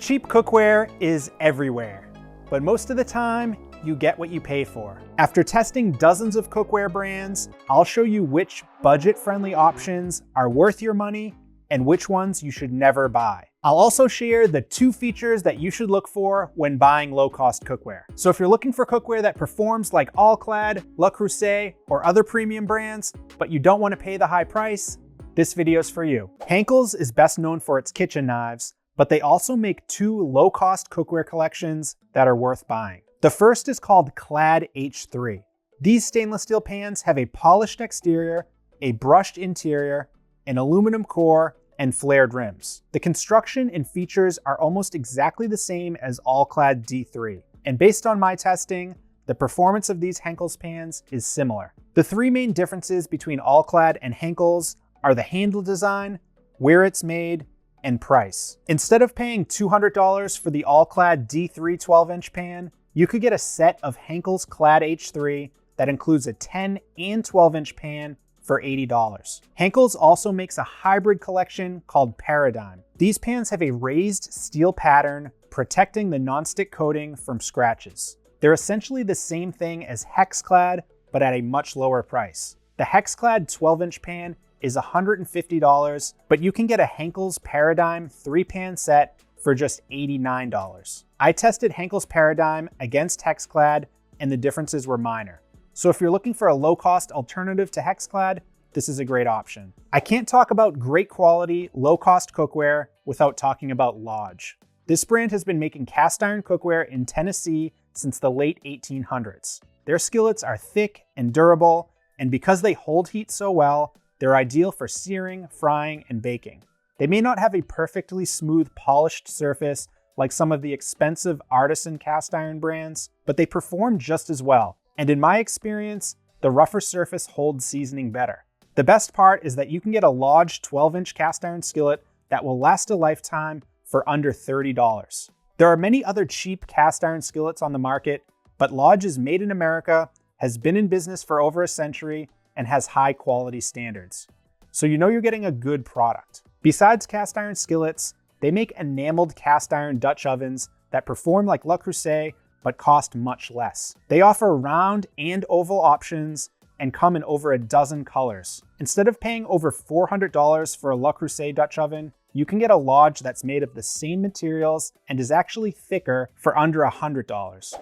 Cheap cookware is everywhere, but most of the time, you get what you pay for. After testing dozens of cookware brands, I'll show you which budget-friendly options are worth your money and which ones you should never buy. I'll also share the 2 features that you should look for when buying low-cost cookware. So if you're looking for cookware that performs like All-Clad, Creuset, or other premium brands, but you don't want to pay the high price, this video's for you. Henckels is best known for its kitchen knives, but they also make 2 low-cost cookware collections that are worth buying. The first is called Clad H3. These stainless steel pans have a polished exterior, a brushed interior, an aluminum core, and flared rims. The construction and features are almost exactly the same as All-Clad D3. And based on my testing, the performance of these Henckels pans is similar. The 3 main differences between All-Clad and Henckels are the handle design, where it's made, and price. Instead of paying $200 for the All-Clad D3 12-inch pan, you could get a set of Henckels Clad H3 that includes a 10 and 12-inch pan for $80. Henckels also makes a hybrid collection called Paradigm. These pans have a raised steel pattern protecting the nonstick coating from scratches. They're essentially the same thing as Henckels, but at a much lower price. The Henckels 12-inch pan is $150, but you can get a Henckels Paradigm 3-pan set for just $89. I tested Henckels Paradigm against Henckels, and the differences were minor. So if you're looking for a low-cost alternative to Henckels, this is a great option. I can't talk about great quality, low-cost cookware without talking about Lodge. This brand has been making cast iron cookware in Tennessee since the late 1800s. Their skillets are thick and durable, and because they hold heat so well, they're ideal for searing, frying, and baking. They may not have a perfectly smooth, polished surface like some of the expensive artisan cast iron brands, but they perform just as well. And in my experience, the rougher surface holds seasoning better. The best part is that you can get a Lodge 12-inch cast iron skillet that will last a lifetime for under $30. There are many other cheap cast iron skillets on the market, but Lodge is made in America, has been in business for over a century, and has high quality standards. So you know you're getting a good product. Besides cast iron skillets, they make enameled cast iron Dutch ovens that perform like Le Creuset, but cost much less. They offer round and oval options and come in over a dozen colors. Instead of paying over $400 for a Le Creuset Dutch oven, you can get a Lodge that's made of the same materials and is actually thicker for under $100.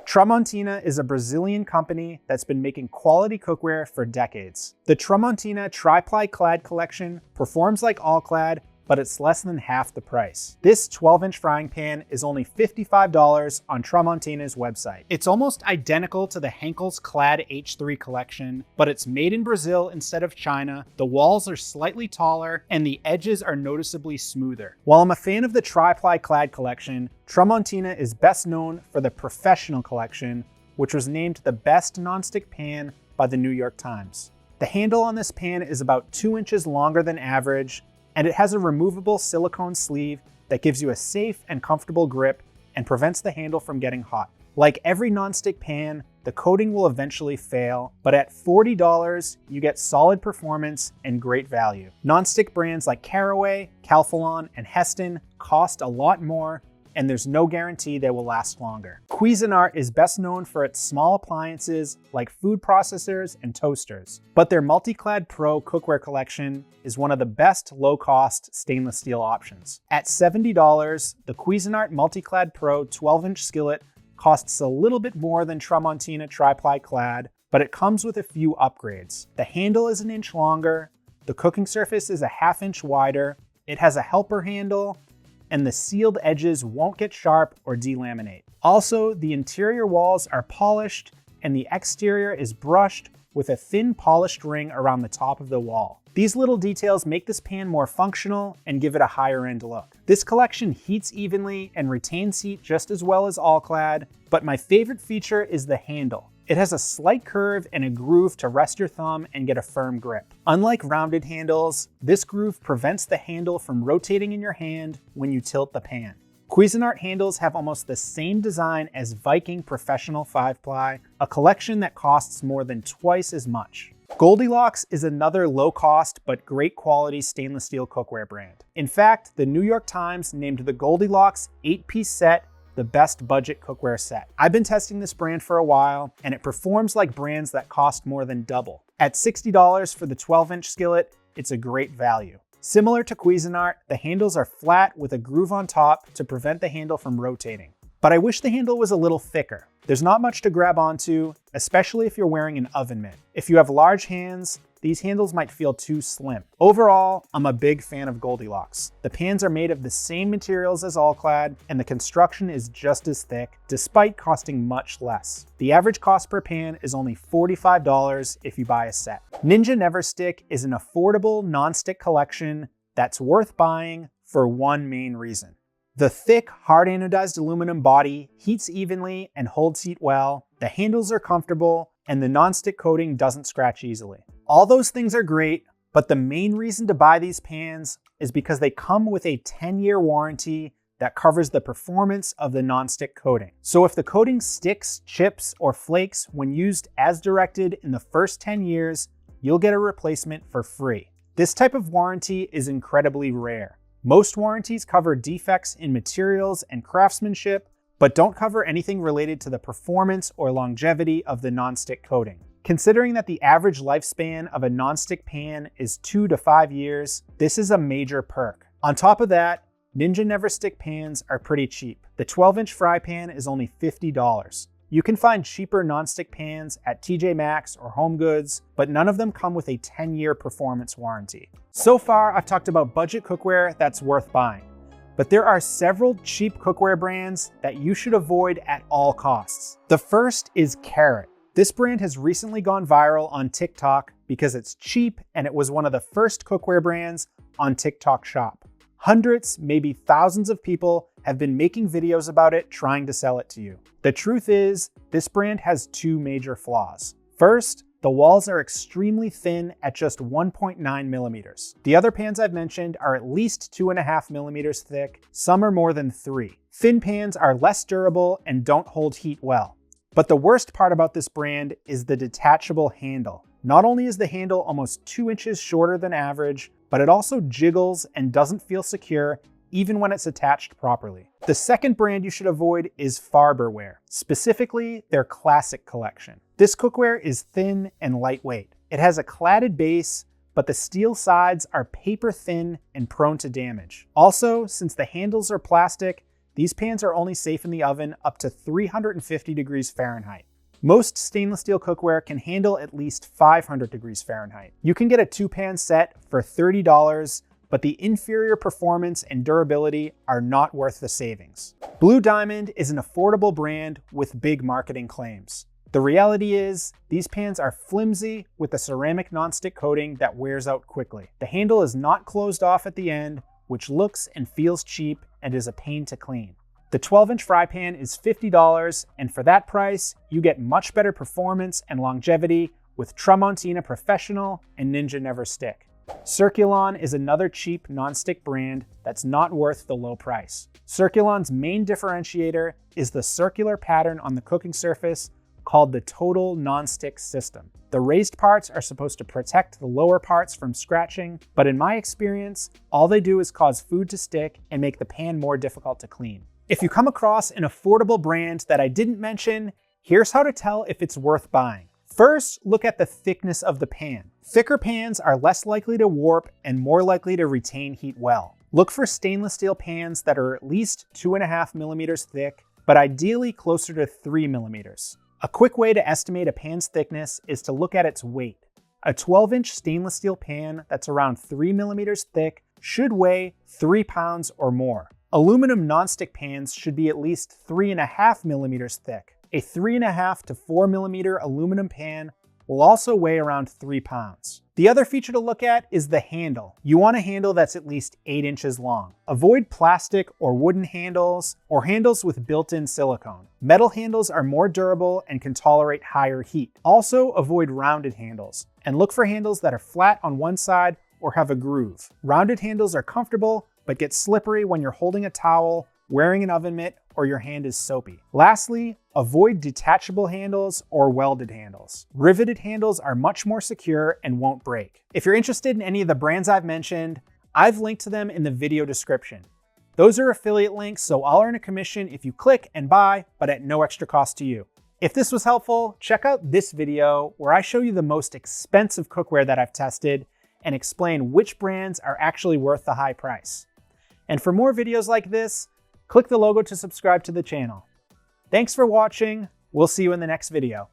Tramontina is a Brazilian company that's been making quality cookware for decades. The Tramontina Tri-Ply Clad collection performs like All-Clad, but it's less than half the price. This 12-inch frying pan is only $55 on Tramontina's website. It's almost identical to the Henckels Clad H3 collection, but it's made in Brazil instead of China, the walls are slightly taller, and the edges are noticeably smoother. While I'm a fan of the Tri-Ply Clad collection, Tramontina is best known for the Professional collection, which was named the best nonstick pan by the New York Times. The handle on this pan is about 2 inches longer than average, and it has a removable silicone sleeve that gives you a safe and comfortable grip and prevents the handle from getting hot. Like every nonstick pan, the coating will eventually fail, but at $40, you get solid performance and great value. Nonstick brands like Caraway, Calphalon, and Heston cost a lot more, and there's no guarantee they will last longer. Cuisinart is best known for its small appliances like food processors and toasters, but their Multi-Clad Pro cookware collection is one of the best low-cost stainless steel options. At $70, the Cuisinart Multi-Clad Pro 12-inch skillet costs a little bit more than Tramontina Tri-Ply Clad, but it comes with a few upgrades. The handle is an inch longer, the cooking surface is a ½ inch wider, it has a helper handle, and the sealed edges won't get sharp or delaminate. Also, the interior walls are polished and the exterior is brushed with a thin polished ring around the top of the wall. These little details make this pan more functional and give it a higher end look. This collection heats evenly and retains heat just as well as All-Clad, but my favorite feature is the handle. It has a slight curve and a groove to rest your thumb and get a firm grip. Unlike rounded handles, this groove prevents the handle from rotating in your hand when you tilt the pan. Cuisinart handles have almost the same design as Viking Professional 5-ply, a collection that costs more than twice as much. Goldilocks is another low-cost but great quality stainless steel cookware brand. In fact, the New York Times named the Goldilocks 8-piece set the best budget cookware set. I've been testing this brand for a while, and it performs like brands that cost more than double. At $60 for the 12-inch skillet, it's a great value. Similar to Cuisinart, the handles are flat with a groove on top to prevent the handle from rotating. But I wish the handle was a little thicker. There's not much to grab onto, especially if you're wearing an oven mitt. If you have large hands, these handles might feel too slim. Overall, I'm a big fan of Goldilocks. The pans are made of the same materials as All-Clad, and the construction is just as thick, despite costing much less. The average cost per pan is only $45 if you buy a set. Ninja NeverStick is an affordable non-stick collection that's worth buying for one main reason. The thick, hard anodized aluminum body heats evenly and holds heat well, the handles are comfortable, and the non-stick coating doesn't scratch easily. All those things are great, but the main reason to buy these pans is because they come with a 10-year warranty that covers the performance of the non-stick coating. So if the coating sticks, chips, or flakes when used as directed in the first 10 years, you'll get a replacement for free. This type of warranty is incredibly rare. Most warranties cover defects in materials and craftsmanship, but don't cover anything related to the performance or longevity of the non-stick coating. Considering that the average lifespan of a non-stick pan is 2 to 5 years, this is a major perk. On top of that, Ninja NeverStick pans are pretty cheap. The 12-inch fry pan is only $50. You can find cheaper non-stick pans at TJ Maxx or HomeGoods, but none of them come with a 10-year performance warranty. So far, I've talked about budget cookware that's worth buying, but there are several cheap cookware brands that you should avoid at all costs. The first is Carrot. This brand has recently gone viral on TikTok because it's cheap and it was one of the first cookware brands on TikTok Shop. Hundreds, maybe thousands of people have been making videos about it trying to sell it to you. The truth is, this brand has two major flaws. First, the walls are extremely thin at just 1.9 millimeters. The other pans I've mentioned are at least 2.5 millimeters thick, some are more than 3. Thin pans are less durable and don't hold heat well. But the worst part about this brand is the detachable handle. Not only is the handle almost 2 inches shorter than average, but it also jiggles and doesn't feel secure even when it's attached properly. The second brand you should avoid is Farberware, specifically their Classic collection. This cookware is thin and lightweight. It has a cladded base, but the steel sides are paper thin and prone to damage. Also, since the handles are plastic, these pans are only safe in the oven up to 350 degrees Fahrenheit. Most stainless steel cookware can handle at least 500 degrees Fahrenheit. You can get a 2-pan set for $30, but the inferior performance and durability are not worth the savings. Blue Diamond is an affordable brand with big marketing claims. The reality is, these pans are flimsy with a ceramic nonstick coating that wears out quickly. The handle is not closed off at the end, which looks and feels cheap and is a pain to clean. The 12-inch fry pan is $50, and for that price, you get much better performance and longevity with Tramontina Professional and Ninja NeverStick. Circulon is another cheap nonstick brand that's not worth the low price. Circulon's main differentiator is the circular pattern on the cooking surface called the Total Nonstick System. The raised parts are supposed to protect the lower parts from scratching, but in my experience, all they do is cause food to stick and make the pan more difficult to clean. If you come across an affordable brand that I didn't mention, here's how to tell if it's worth buying. First, look at the thickness of the pan. Thicker pans are less likely to warp and more likely to retain heat well. Look for stainless steel pans that are at least 2.5 millimeters thick, but ideally closer to 3 millimeters. A quick way to estimate a pan's thickness is to look at its weight. A 12-inch stainless steel pan that's around 3 millimeters thick should weigh 3 pounds or more. Aluminum nonstick pans should be at least 3.5 millimeters thick. A 3.5 to 4 millimeter aluminum pan will also weigh around 3 pounds. The other feature to look at is the handle. You want a handle that's at least 8 inches long. Avoid plastic or wooden handles or handles with built-in silicone. Metal handles are more durable and can tolerate higher heat. Also, avoid rounded handles and look for handles that are flat on one side or have a groove. Rounded handles are comfortable but get slippery when you're holding a towel, wearing an oven mitt, or your hand is soapy. Lastly, Avoid detachable handles or welded handles. Riveted handles are much more secure and won't break. If you're interested in any of the brands I've mentioned, I've linked to them in the video description. Those are affiliate links, so I'll earn a commission if you click and buy, but at no extra cost to you. If this was helpful, check out this video where I show you the most expensive cookware that I've tested and explain which brands are actually worth the high price. And for more videos like this, click the logo to subscribe to the channel. Thanks for watching. We'll see you in the next video.